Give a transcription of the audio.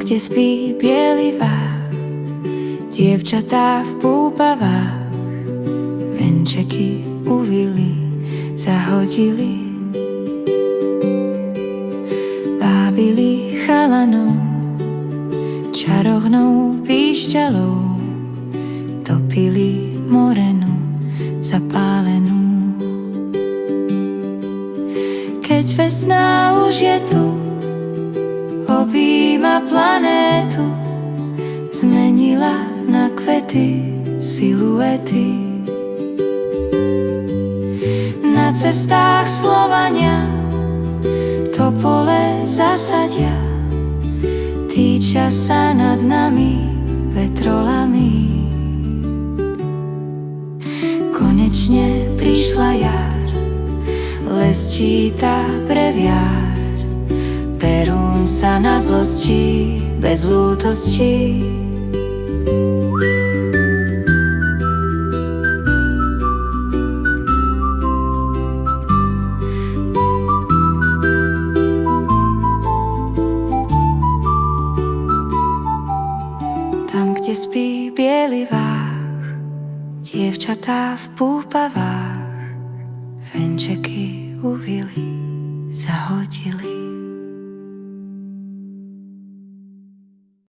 kde spí biely vách, dievčatá v púpavách, venčeky uvili, zahodili. Vábili chalanov čarovnou píšťalou, topili morenu zapálenú. Keď vesná už je tu, objíma planétu, zmenila na kvety siluety. Na cestách Slovania topole zasadia, týča sa nad nami vetrolami. Konečne prišla jar, les číta previár, perún sa na zlosti bez lútosti. Tam, kde spí biely vách, dievčatá v púpavách, venčeky uvili, zahodili.